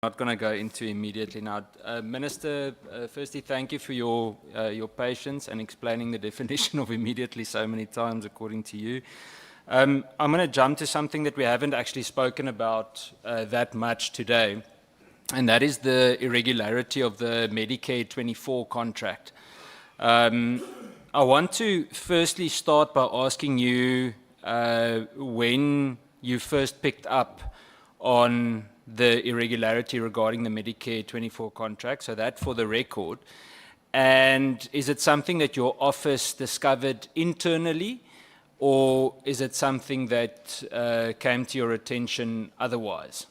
Not going to go into immediately now. Minister, firstly, thank you for your patience and explaining the definition of immediately so many times according to you. I'm going to jump to something that we haven't actually spoken about that much today, and that is the irregularity of the Medicare 24 contract. I want to firstly start by asking you when you first picked up on the irregularity regarding the Medicare 24 contract, so that for the record. And is it something that your office discovered internally, or is it something that came to your attention otherwise?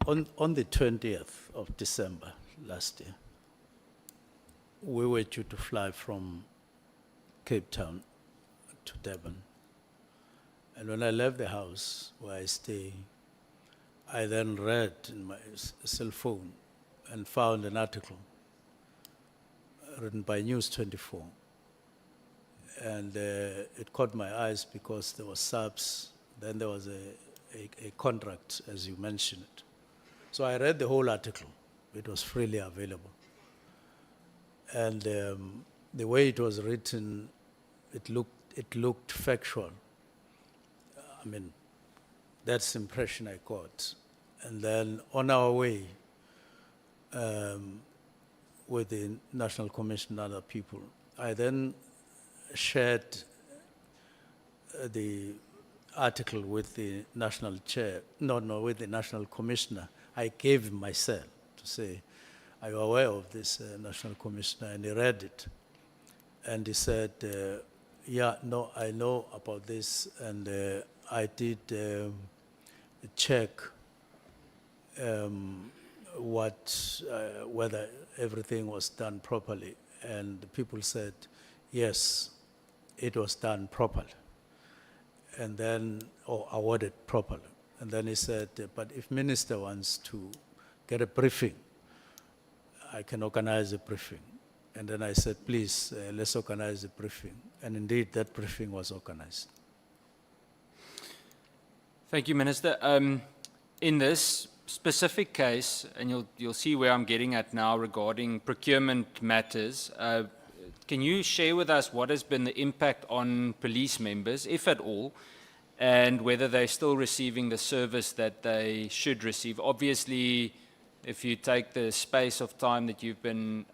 On the 20th of December last year, we were due to fly from Cape Town to Durban. And when I left the house where I stay, I then read in my cell phone and found an article written by News 24. And it caught my eyes because there was SAPS, then there was a contract, as you mentioned it. So I read the whole article. It was freely available. And the way it was written, it looked factual. I mean, that's the impression I got. And then on our way with the National Commission and other people, I then shared the article with the National Chair, with the National Commissioner. I gave him my cell to say, are you aware of this, National Commissioner? And he read it. And he said, yeah, no, I know about this, and I did check whether everything was done properly. And the people said, yes, it was done properly, and then, or awarded properly. And then he said, but if Minister wants to get a briefing, I can organize a briefing. And then I said, please, let's organize a briefing. And indeed, that briefing was organized. Thank you, Minister. In this specific case, and you'll see where I'm getting at now regarding procurement matters, can you share with us what has been the impact on police members, if at all, and whether they're still receiving the service that they should receive? Obviously, if you take the space of time that you've been,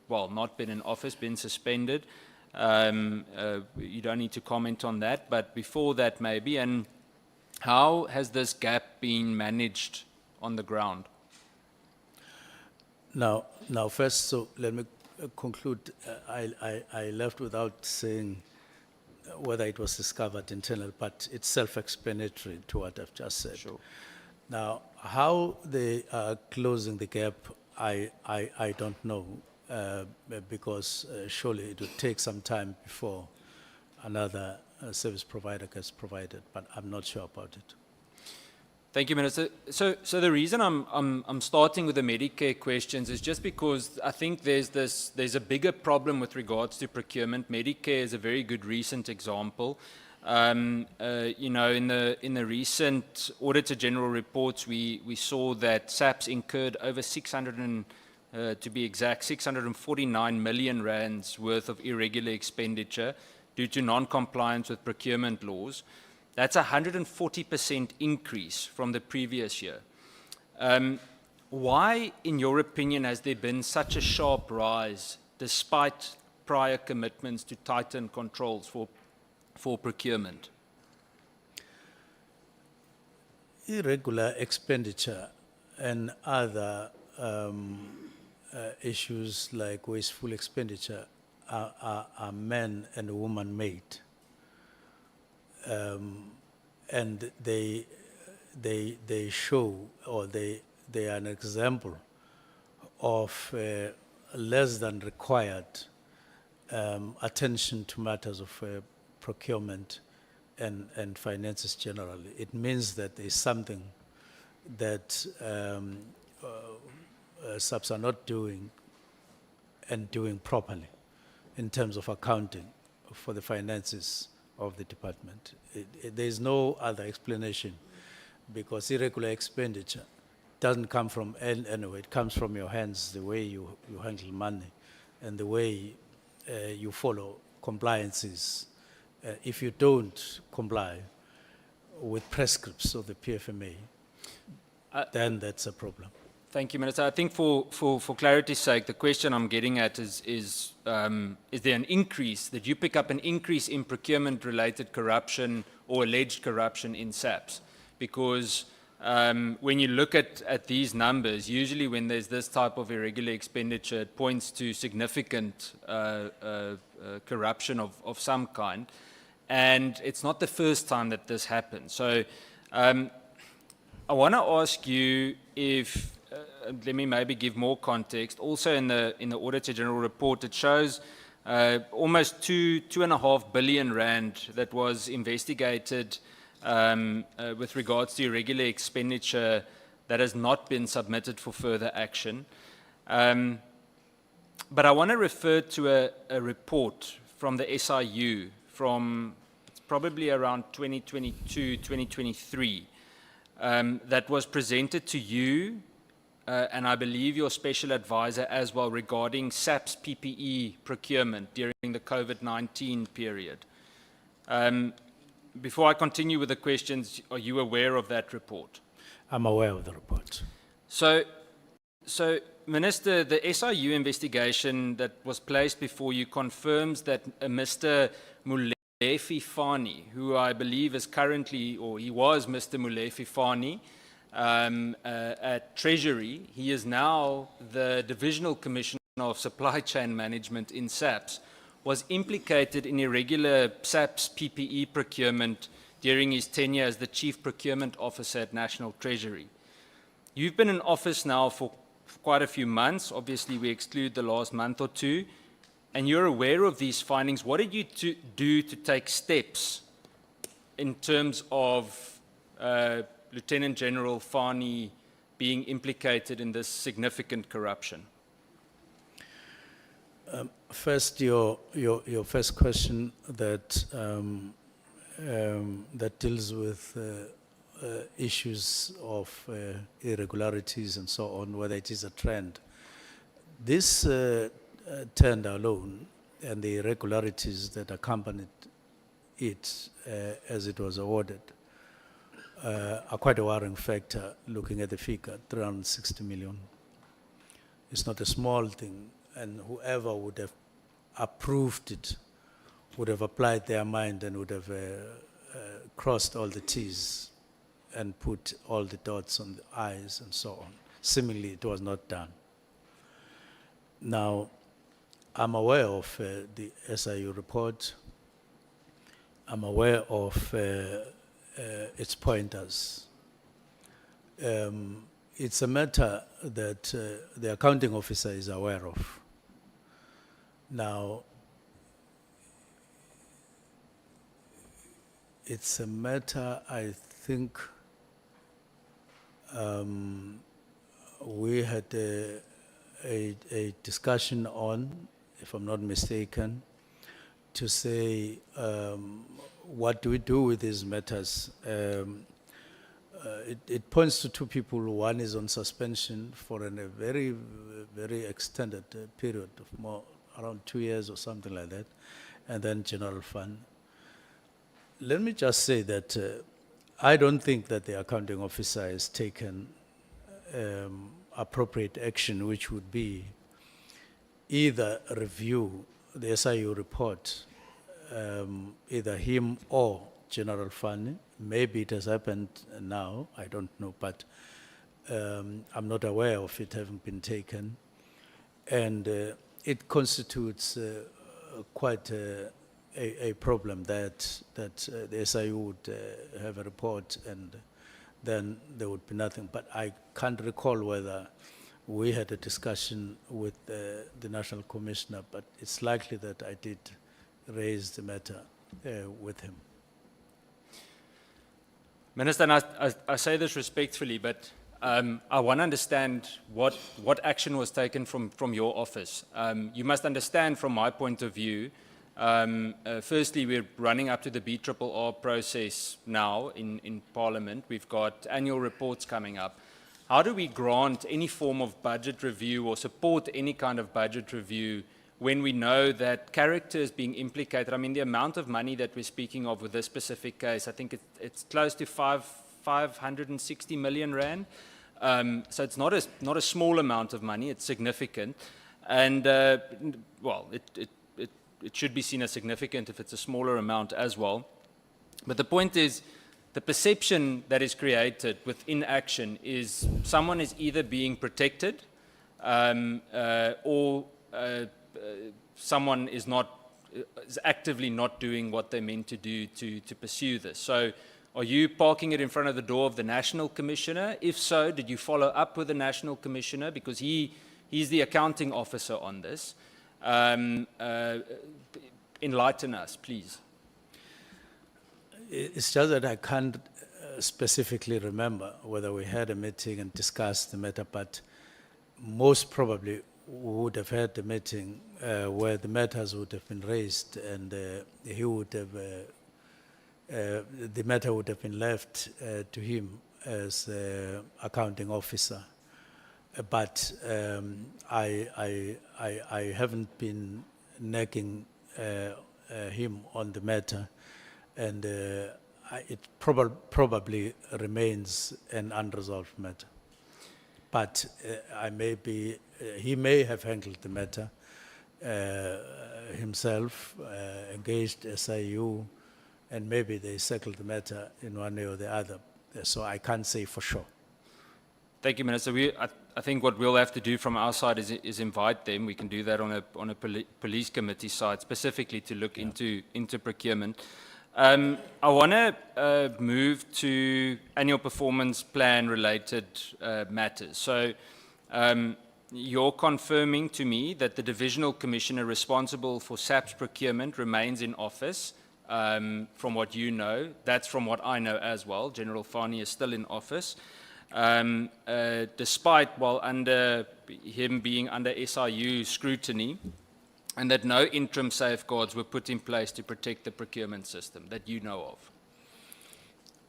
not been in office, been suspended, you don't need to comment on that, but before that maybe, and how has this gap been managed on the ground? Now first, so let me conclude. I left without saying whether it was discovered internal, but it's self-explanatory to what I've just said. Sure. Now, how they are closing the gap, I don't know, because surely it would take some time before another service provider gets provided, but I'm not sure about it. Thank you, Minister. So the reason I'm starting with the Medicare questions is just because I think there's a bigger problem with regards to procurement. Medicare is a very good recent example. In the recent Auditor General reports, we saw that SAPS incurred over 649 million rands worth of irregular expenditure due to non-compliance with procurement laws. That's a 140% increase from the previous year. Why, in your opinion, has there been such a sharp rise despite prior commitments to tighten controls for procurement? Irregular expenditure and other issues like wasteful expenditure are men and woman made. And they show, or they are an example of less than required attention to matters of procurement and finances generally. It means that there's something that SAPS are not doing and doing properly in terms of accounting for the finances of the department. There is no other explanation, because irregular expenditure doesn't come from anywhere. It comes from your hands, the way you handle money and the way you follow compliances. If you don't comply with prescripts of the PFMA, then that's a problem. Thank you, Minister. I think for clarity's sake, the question I'm getting at is there an increase, that you pick up an increase in procurement-related corruption or alleged corruption in SAPS? Because when you look at these numbers, usually when there's this type of irregular expenditure, it points to significant corruption of some kind. And it's not the first time that this happens. So I want to ask you if, let me maybe give more context. Also in the Auditor General report, it shows almost 2.5 billion rand that was investigated with regards to irregular expenditure that has not been submitted for further action. But I want to refer to a report from the SIU from it's probably around 2022, 2023, that was presented to you and I believe your special advisor as well, regarding SAP's PPE procurement during the COVID-19 period. Before I continue with the questions, are you aware of that report? I'm aware of the report. So Minister, the SIU investigation that was placed before you confirms that Mr. Molefi Fani, who I believe is currently, or he was Mr. Molefi Fani, at Treasury. He is now the Divisional Commissioner of Supply Chain Management in SAPS, was implicated in irregular SAPS PPE procurement during his tenure as the Chief Procurement Officer at National Treasury. You've been in office now for quite a few months. Obviously, we exclude the last month or two, and you're aware of these findings. What did you do to take steps in terms of Lieutenant General Fani being implicated in this significant corruption? First, your first question that that deals with issues of irregularities and so on, whether it is a trend. This tender alone and the irregularities that accompanied it as it was awarded are quite a worrying factor, looking at the figure, 360 million. It's not a small thing, and whoever would have approved it would have applied their mind and would have crossed all the T's and put all the dots on the I's and so on. Similarly, it was not done. Now, I'm aware of the SIU report. I'm aware of its pointers. It's a matter that the accounting officer is aware of. Now, it's a matter I think we had a discussion on, if I'm not mistaken, to say what do we do with these matters. It points to two people. One is on suspension for a very, very extended period of around 2 years or something like that, and then general fund. Let me just say that I don't think that the accounting officer has taken appropriate action, which would be either review the SIU report, either him or General Fund. Maybe it has happened now, I don't know, but I'm not aware of it having been taken. And it constitutes quite a problem that the SIU would have a report and then there would be nothing. But I can't recall whether we had a discussion with the National Commissioner, but it's likely that I did raise the matter with him. Minister, and I say this respectfully, but I want to understand what action was taken from your office. You must understand, from my point of view, Firstly, we're running up to the BRRR process now in Parliament. We've got annual reports coming up. How do we grant any form of budget review or support any kind of budget review when we know that character is being implicated? I mean, the amount of money that we're speaking of with this specific case, I think it's close to 560 million rand. So it's not a small amount of money, it's significant. And, well, it should be seen as significant if it's a smaller amount as well. But the point is, the perception that is created with inaction is someone is either being protected or someone is actively not doing what they're meant to do to pursue this. So are you parking it in front of the door of the National Commissioner? If so, did you follow up with the National Commissioner? Because he's the accounting officer on this. Enlighten us, please. It's just that I can't specifically remember whether we had a meeting and discussed the matter, but most probably we would have had the meeting where the matters would have been raised, and he would have, the matter would have been left to him as accounting officer. But I haven't been nagging him on the matter, and it probably remains an unresolved matter. But he may have handled the matter himself, engaged SIU, and maybe they settled the matter in one way or the other. So I can't say for sure. Thank you, Minister. I think what we'll have to do from our side is invite them. We can do that on a police committee side, specifically to look into procurement. I want to move to annual performance plan related matters. So you're confirming to me that the divisional commissioner responsible for SAP's procurement remains in office, from what you know. That's from what I know as well. General Fani is still in office. Despite, under him being under SIU scrutiny, and that no interim safeguards were put in place to protect the procurement system that you know of.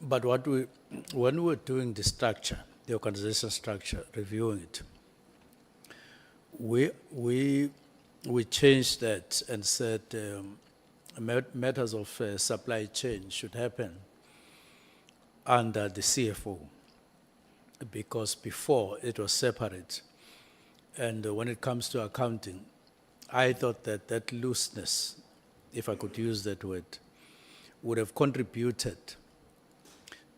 But when we were doing the structure, the organization structure, reviewing it, we changed that and said matters of supply chain should happen under the CFO, because before it was separate. And when it comes to accounting, I thought that looseness, if I could use that word, would have contributed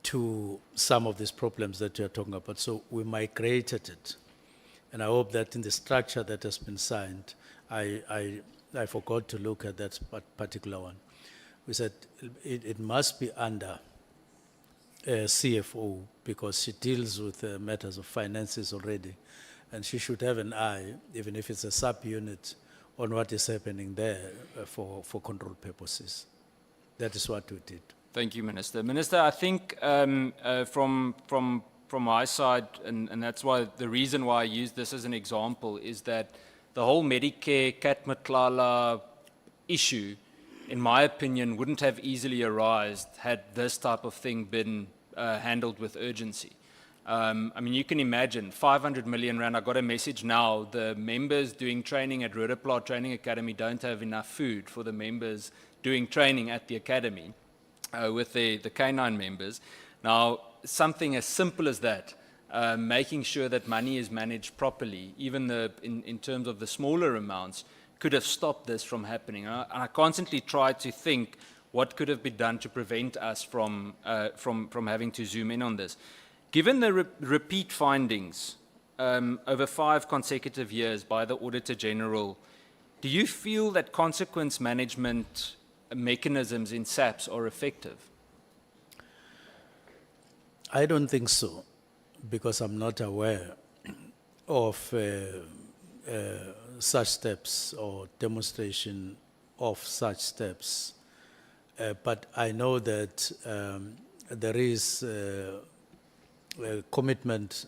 to some of these problems that you're talking about. So we migrated it. And I hope that in the structure that has been signed, I forgot to look at that particular one. We said it must be under CFO, because she deals with matters of finances already, and she should have an eye, even if it's a subunit, on what is happening there for control purposes. That is what we did. Thank you, Minister. Minister, I think from my side, and that's why the reason why I use this as an example is that the whole Medicare Cat Matlala issue, in my opinion, wouldn't have easily arisen had this type of thing been handled with urgency. I mean, you can imagine 500 million rand. I got a message now. The members doing training at Rudapla Training Academy don't have enough food for the members doing training at the academy with the K9 members. Now, something as simple as that, making sure that money is managed properly, even in terms of the smaller amounts, could have stopped this from happening. And I constantly try to think what could have been done to prevent us from having to zoom in on this. Given the repeat findings over 5 consecutive years by the Auditor General, do you feel that consequence management mechanisms in SAPS are effective? I don't think so, because I'm not aware of such steps or demonstration of such steps. But I know that there is a commitment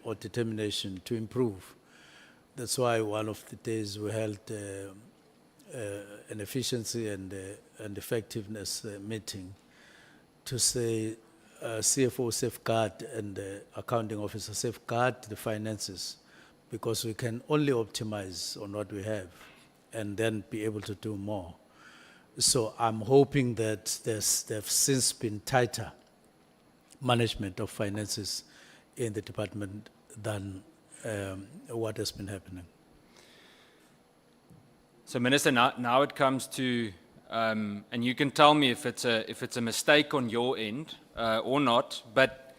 or determination to improve. That's why one of the days we held an efficiency and effectiveness meeting to say CFO safeguard and accounting officer safeguard the finances, because we can only optimize on what we have and then be able to do more. So I'm hoping that there've since been tighter management of finances in the department than what has been happening. So, Minister, now it comes to, and you can tell me if it's a mistake on your end or not, but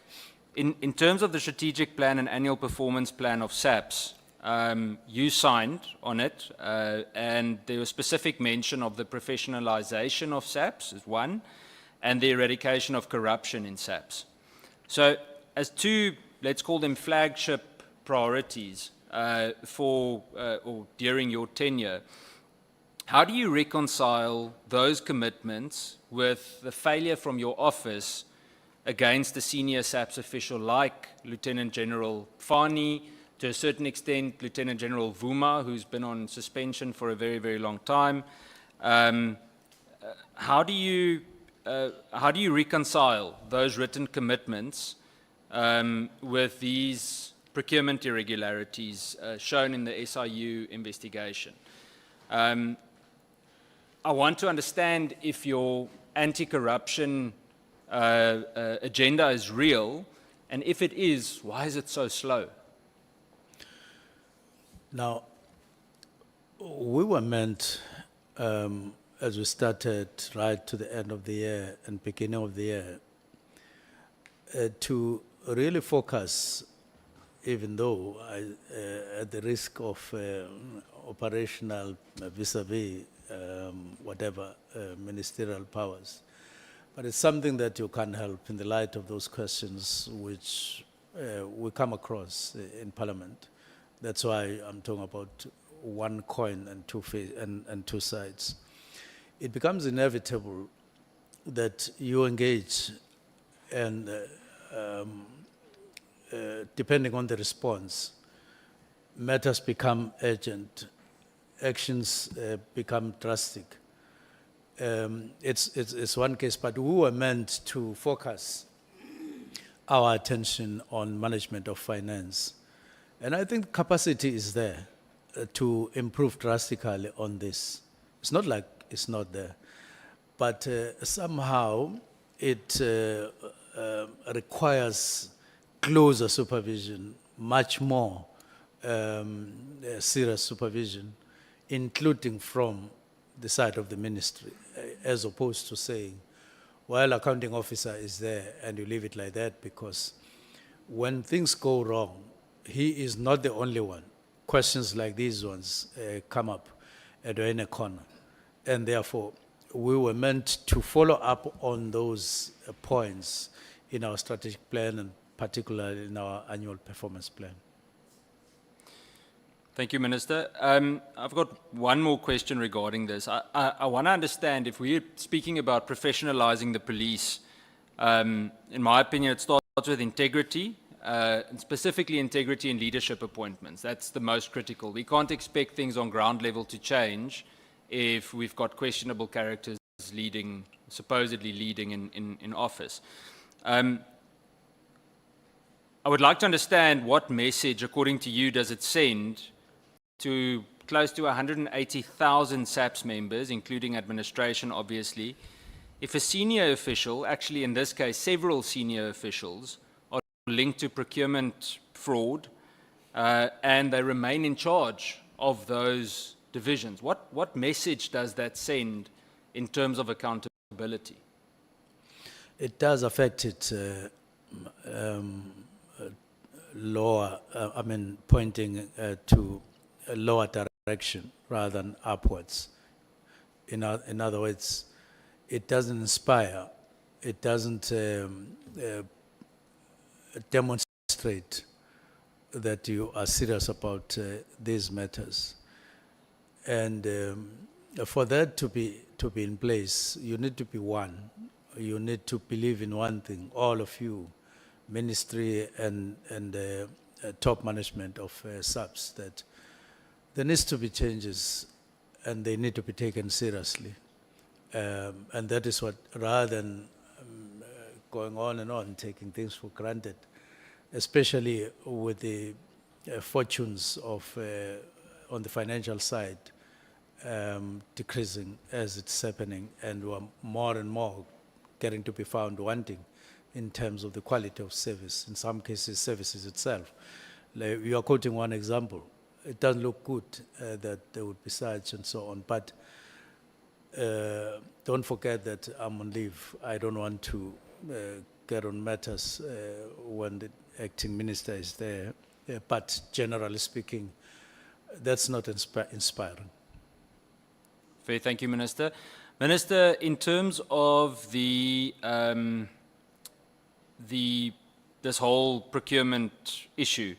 in terms of the strategic plan and annual performance plan of SAPS, you signed on it, and there was specific mention of the professionalization of SAPS as one, and the eradication of corruption in SAPS. So, as two, let's call them flagship priorities for or during your tenure, how do you reconcile those commitments with the failure from your office against a senior SAPS official like Lieutenant General Fani, to a certain extent Lieutenant General Vuma, who's been on suspension for a very, very long time? How do you reconcile those written commitments with these procurement irregularities shown in the SIU investigation? I want to understand if your anti-corruption agenda is real, and if it is, why is it so slow? Now, we were meant, as we started right to the end of the year and beginning of the year, to really focus, even though at the risk of operational vis-a-vis whatever ministerial powers. But it's something that you can't help in the light of those questions which we come across in Parliament. That's why I'm talking about one coin and two sides. It becomes inevitable that you engage, and depending on the response, matters become urgent, actions become drastic. It's one case, but we were meant to focus our attention on management of finance. And I think capacity is there to improve drastically on this. It's not like it's not there, but somehow it requires closer supervision, much more serious supervision, including from the side of the ministry, as opposed to saying, well, accounting officer is there and you leave it like that, because when things go wrong, he is not the only one. Questions like these ones come up and we're in a corner. And therefore, we were meant to follow up on those points in our strategic plan, and particularly in our annual performance plan. Thank you, Minister. I've got one more question regarding this. I want to understand, if we're speaking about professionalizing the police, in my opinion, it starts with integrity, and specifically integrity in leadership appointments. That's the most critical. We can't expect things on ground level to change if we've got questionable characters leading, supposedly leading in office. I would like to understand what message, according to you, does it send to close to 180,000 SAPS members, including administration, obviously, if a senior official, actually in this case several senior officials, are linked to procurement fraud and they remain in charge of those divisions? What message does that send in terms of accountability? It does affect it lower, pointing to a lower direction rather than upwards. In other words, it doesn't inspire, it doesn't demonstrate that you are serious about these matters. And for that to be in place, you need to be one. You need to believe in one thing, all of you, ministry and top management of SAPS, that there needs to be changes and they need to be taken seriously. And that is what, rather than going on and on, taking things for granted, especially with the fortunes of, on the financial side, decreasing as it's happening, and we're more and more getting to be found wanting in terms of the quality of service, in some cases services itself. Like, you are quoting one example. It doesn't look good that there would be such and so on, but don't forget that I'm on leave. I don't want to get on matters when the acting minister is there, but generally speaking, that's not inspiring. Fair, thank you, Minister. Minister, in terms of this whole procurement issue,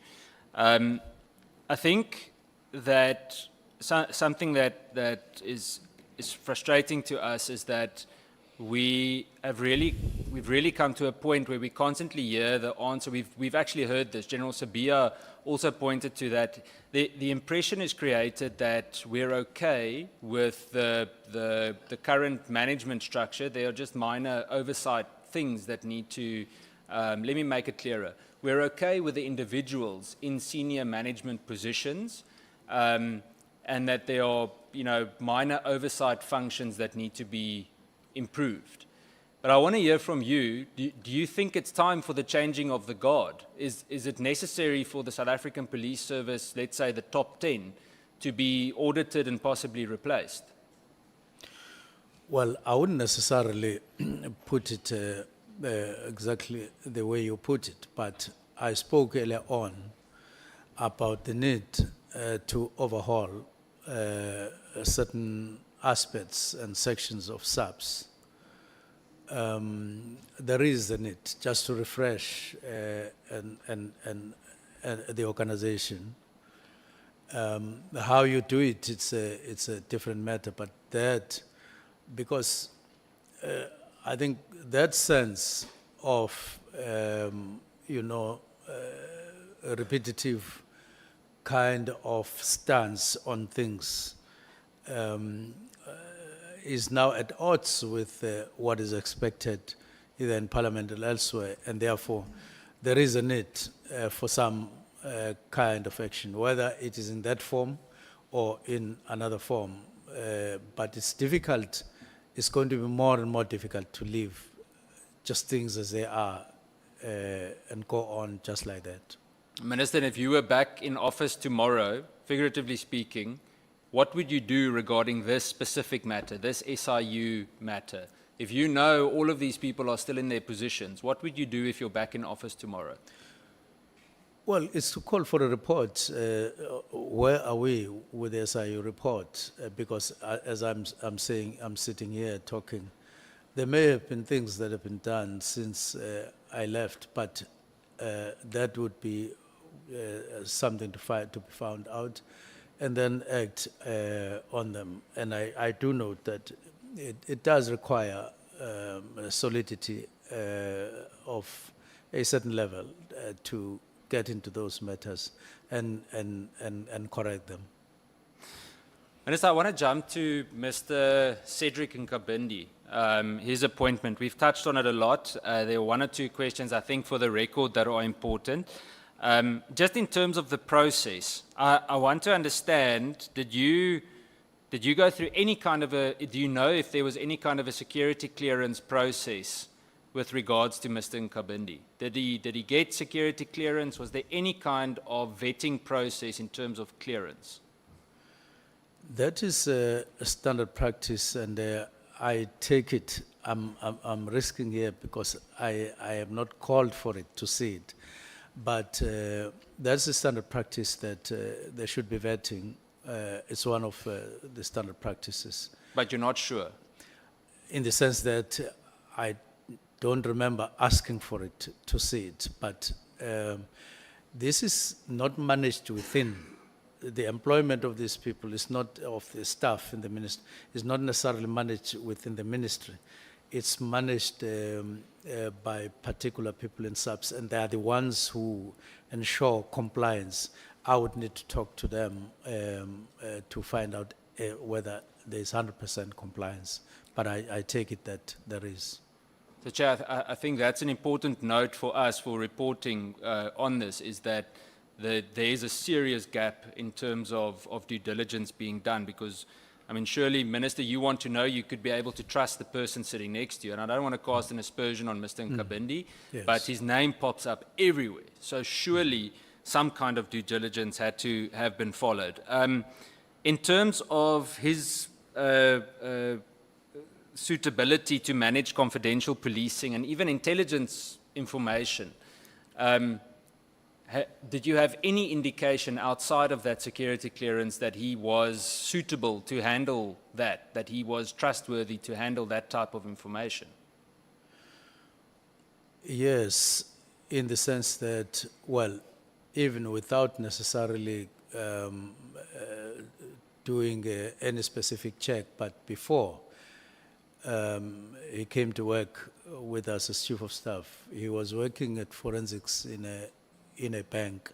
I think that something that is frustrating to us is that we've really come to a point where we constantly hear the answer. We've actually heard this. General Sabia also pointed to that. The impression is created that we're okay with the current management structure. There are just minor oversight things that need to, let me make it clearer. We're okay with the individuals in senior management positions, and that there are, minor oversight functions that need to be improved. But I want to hear from you. Do you think it's time for the changing of the guard? Is it necessary for the South African Police Service, let's say the top 10, to be audited and possibly replaced? Well, I wouldn't necessarily put it exactly the way you put it, but I spoke earlier on about the need to overhaul certain aspects and sections of SAPS. There is a need just to refresh the organization. How you do it, it's a different matter, but that, because I think that sense of, a repetitive kind of stance on things is now at odds with what is expected either in Parliament or elsewhere, and therefore there is a need for some kind of action, whether it is in that form or in another form. But it's difficult, it's going to be more and more difficult to leave just things as they are and go on just like that. Minister, if you were back in office tomorrow, figuratively speaking, what would you do regarding this specific matter, this SIU matter? If you know all of these people are still in their positions, what would you do if you're back in office tomorrow? Well, it's to call for a report. Where are we with the SIU report? Because as I'm saying, I'm sitting here talking. There may have been things that have been done since I left, but that would be something to be found out, and then act on them. And I do note that it does require solidity of a certain level to get into those matters and correct them. Minister, I want to jump to Mr. Cedric Inabendi, his appointment. We've touched on it a lot. There are one or two questions, I think, for the record that are important. Just in terms of the process, I want to understand, did you go through any kind of do you know if there was any kind of a security clearance process with regards to Mr. Inabendi? Did he get security clearance? Was there any kind of vetting process in terms of clearance? That is a standard practice, and I take it, I'm risking here because I am not called for it to see it. But that's a standard practice that there should be vetting. It's one of the standard practices. But you're not sure? In the sense that I don't remember asking for it to see it. But this is not managed within. The employment of these people is not, of the staff in the ministry, is not necessarily managed within the ministry. It's managed by particular people in SAPS, and they are the ones who ensure compliance. I would need to talk to them to find out whether there's 100% compliance. But I take it that there is. So, Chair, I think that's an important note for us for reporting on this, is that there is a serious gap in terms of due diligence being done, because, I mean, surely, Minister, you want to know, you could be able to trust the person sitting next to you. And I don't want to cast an aspersion on Mr. Inabendi, Yes. but his name pops up everywhere. So surely some kind of due diligence had to have been followed. In terms of his suitability to manage confidential policing and even intelligence information, did you have any indication outside of that security clearance that he was suitable to handle that he was trustworthy to handle that type of information? Yes, in the sense that, well, even without necessarily doing any specific check, but before he came to work with us as Chief of Staff, he was working at forensics in a bank.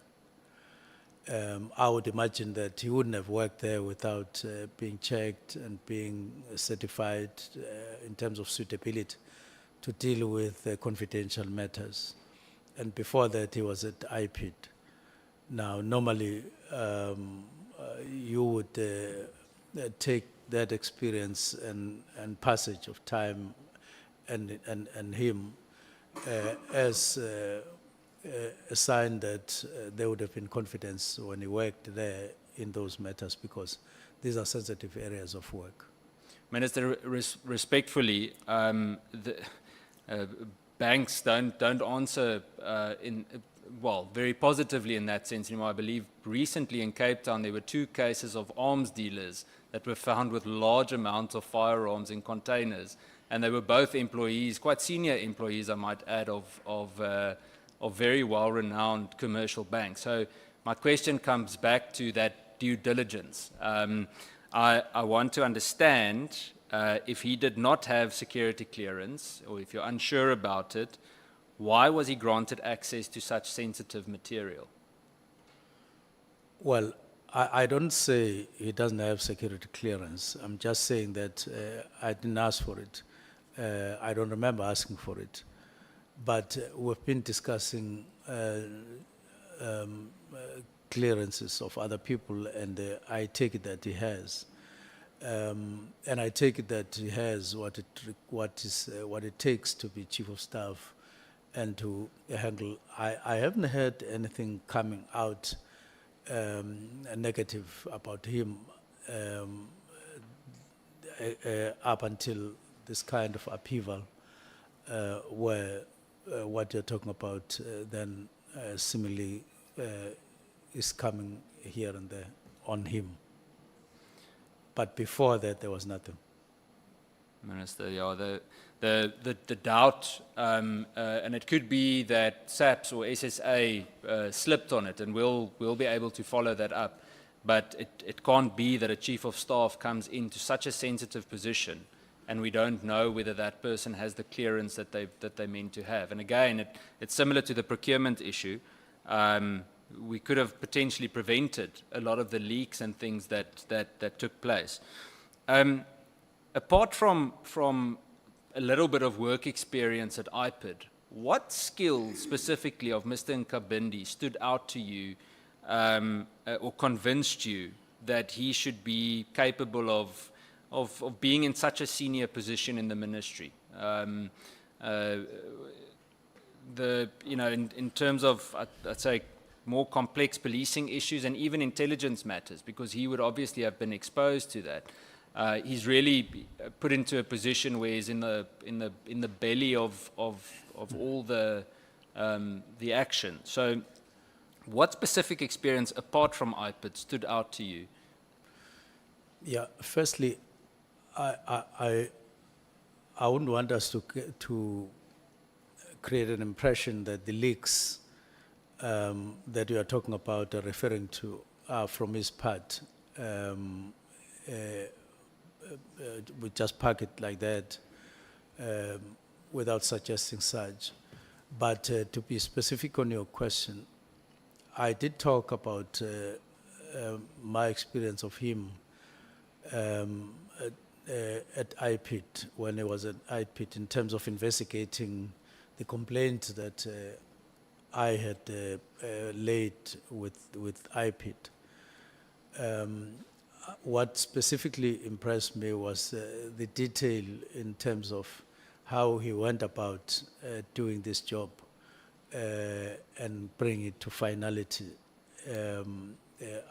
I would imagine that he wouldn't have worked there without being checked and being certified in terms of suitability to deal with confidential matters. And before that, he was at IPID. Now, normally, you would take that experience and passage of time and him as a sign that there would have been confidence when he worked there in those matters, because these are sensitive areas of work. Minister, respectfully, banks don't answer very positively in that sense anymore. I believe recently in Cape Town there were 2 cases of arms dealers that were found with large amounts of firearms in containers, and they were both employees, quite senior employees, I might add, of very well-renowned commercial banks. So my question comes back to that due diligence. I want to understand if he did not have security clearance, or if you're unsure about it, why was he granted access to such sensitive material? Well, I don't say he doesn't have security clearance. I'm just saying that I didn't ask for it. I don't remember asking for it. But we've been discussing clearances of other people, and I take it that he has. And I take it that he has what it takes to be Chief of Staff and to handle. I haven't heard anything coming out negative about him up until this kind of upheaval, where what you're talking about then similarly is coming here and there on him. But before that, there was nothing. Minister, yeah, the doubt, and it could be that SAPS or SSA slipped on it, and we'll be able to follow that up. But it can't be that a Chief of Staff comes into such a sensitive position and we don't know whether that person has the clearance that they meant to have. And again, it's similar to the procurement issue. We could have potentially prevented a lot of the leaks and things that took place. Apart from a little bit of work experience at IPID, what skills specifically of Mr. Inabendi stood out to you or convinced you that he should be capable of being in such a senior position in the ministry? In terms of, I'd say, more complex policing issues and even intelligence matters, because he would obviously have been exposed to that. He's really put into a position where he's in the belly of all the action. So, what specific experience apart from IPID stood out to you? Yeah, firstly, I wouldn't want us to create an impression that the leaks that you are talking about or referring to are from his part. We just park it like that without suggesting such. But to be specific on your question, I did talk about my experience of him at IPIT, when he was at IPIT, in terms of investigating the complaint that I had laid with IPIT. What specifically impressed me was the detail in terms of how he went about doing this job and bring it to finality.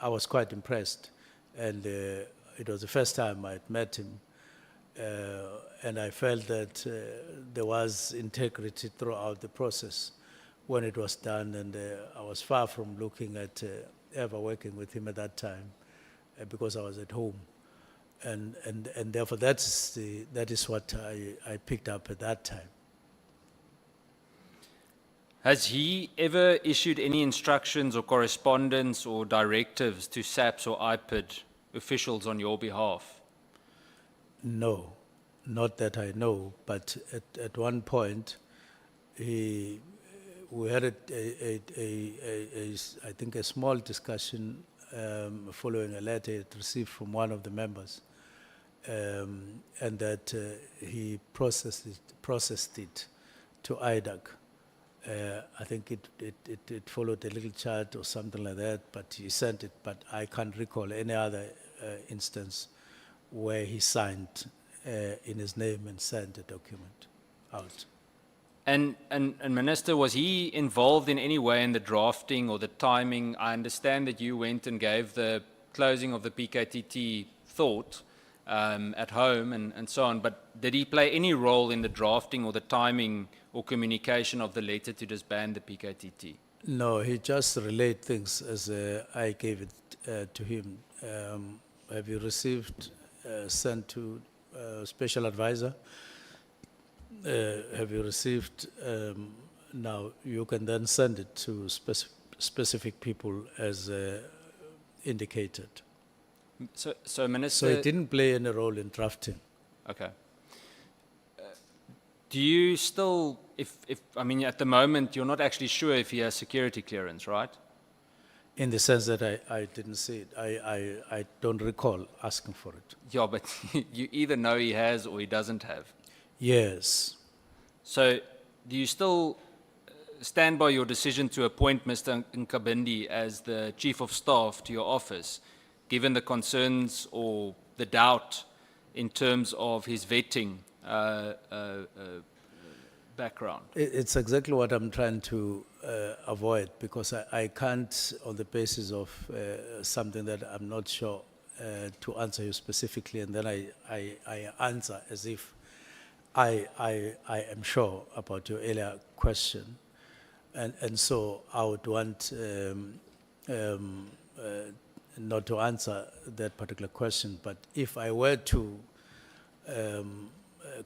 I was quite impressed, and it was the first time I'd met him, and I felt that there was integrity throughout the process when it was done, and I was far from looking at ever working with him at that time because I was at home, and therefore that is what I picked up at that time. Has he ever issued any instructions or correspondence or directives to SAPS or IPID officials on your behalf? No, not that I know, but at one point, we had I think a small discussion following a letter he received from one of the members, and that he processed it to IDAC. I think it followed a little chart or something like that, but he sent it, but I can't recall any other instance where he signed in his name and sent a document out. And Minister, was he involved in any way in the drafting or the timing? I understand that you went and gave the closing of the Pktt thought at home and so on, but did he play any role in the drafting or the timing or communication of the letter to disband the Pktt? No, he just relayed things as I gave it to him. Have you received, sent to special advisor? Have you received, now you can then send it to specific people as indicated. So Minister... So it didn't play any role in drafting. Okay. Do you still, I mean, at the moment, you're not actually sure if he has security clearance, right? In the sense that I didn't see it. I don't recall asking for it. Yeah, but you either know he has or he doesn't have. Yes. So do you still stand by your decision to appoint Mr. Inabendi as the Chief of Staff to your office, given the concerns or the doubt in terms of his vetting background? It's exactly what I'm trying to avoid, because I can't, on the basis of something that I'm not sure to answer you specifically, and then I answer as if I am sure about your earlier question, and so I would want not to answer that particular question. But if I were to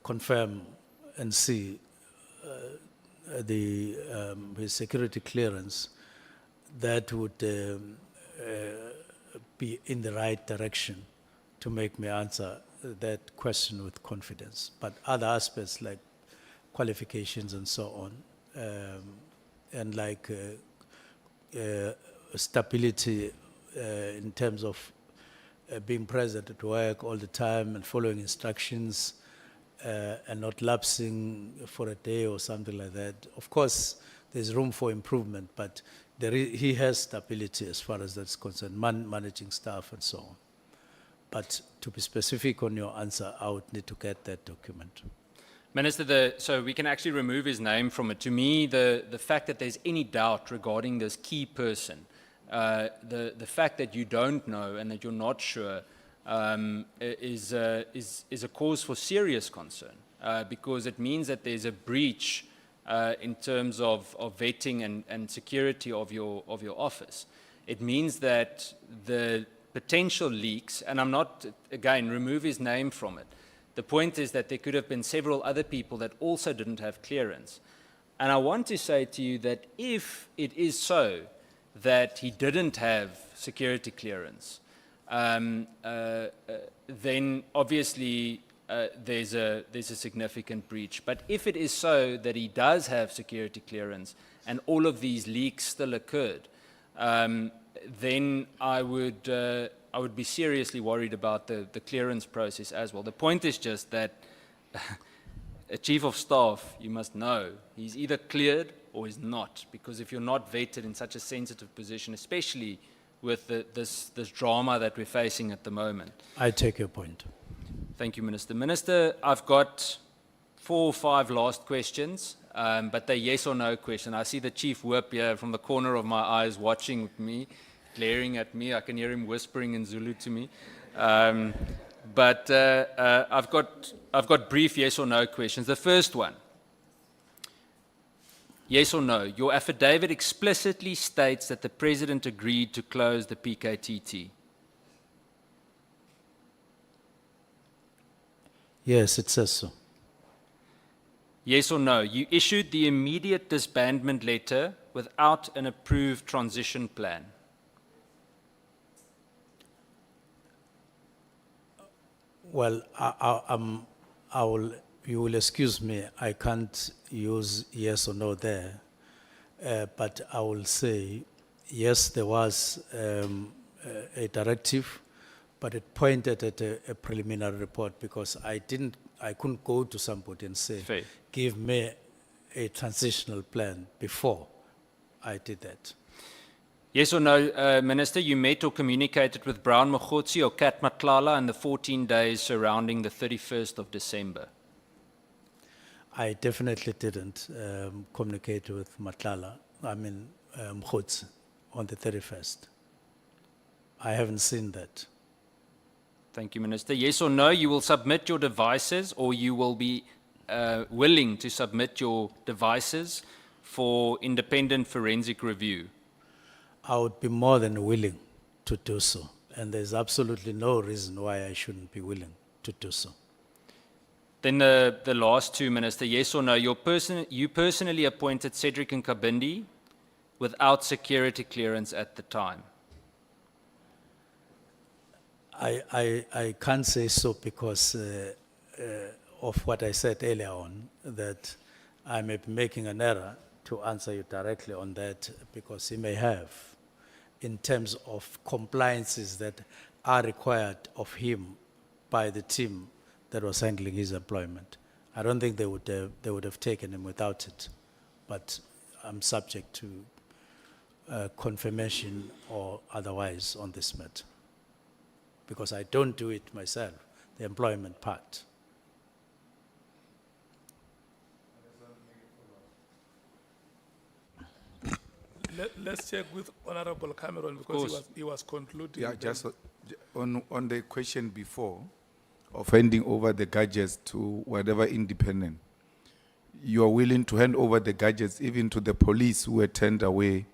confirm and see his security clearance, that would be in the right direction to make me answer that question with confidence. But other aspects like qualifications and so on, and like stability in terms of being present at work all the time and following instructions, and not lapsing for a day or something like that. Of course, there's room for improvement, but he has stability as far as that's concerned, managing staff and so on. But to be specific on your answer, I would need to get that document. Minister, so we can actually remove his name from it. To me, the fact that there's any doubt regarding this key person, the fact that you don't know and that you're not sure, is a cause for serious concern, because it means that there's a breach in terms of vetting and security of your office. It means that the potential leaks, and I'm not, again, remove his name from it. The point is that there could have been several other people that also didn't have clearance. And I want to say to you that if it is so that he didn't have security clearance, then obviously there's a significant breach. But if it is so that he does have security clearance and all of these leaks still occurred, then I would I would be seriously worried about the clearance process as well. The point is just that a chief of staff, you must know, he's either cleared or he's not, because if you're not vetted in such a sensitive position, especially with this drama that we're facing at the moment. I take your point. Thank you, Minister. Minister, I've got 4 or 5 last questions, but they're yes or no questions. I see the Chief Whip here from the corner of my eyes watching me, glaring at me. I can hear him whispering in Zulu to me. But I've got brief yes or no questions. The first one, yes or no, your affidavit explicitly states that the President agreed to close the Pktt. Yes, it says so. Yes or no, you issued the immediate disbandment letter without an approved transition plan. Well, you will excuse me, I can't use yes or no there, but I will say, yes, there was a directive, but it pointed at a preliminary report because I couldn't go to somebody and say, Fair. give me a transitional plan before I did that. Yes or no, Minister, you met or communicated with Brown Mchunu or Kat Matlala in the 14 days surrounding the 31st of December? I definitely didn't communicate with Mchunu on the 31st. I haven't seen that. Thank you, Minister. Yes or no, you will submit your devices, or you will be willing to submit your devices for independent forensic review? I would be more than willing to do so. And there's absolutely no reason why I shouldn't be willing to do so. Then the last 2, Minister, yes or no, you personally appointed Cedric and Inabendi without security clearance at the time? I can't say so because of what I said earlier on, that I may be making an error to answer you directly on that, because he may have, in terms of compliances that are required of him by the team that was handling his employment. I don't think they would have taken him without it, but I'm subject to confirmation or otherwise on this matter, because I don't do it myself, the employment part. Let's check with Honorable Cameron, because he was concluding. Yeah, then. just on the question before of handing over the gadgets to whatever independent, you are willing to hand over the gadgets even to the police who were turned away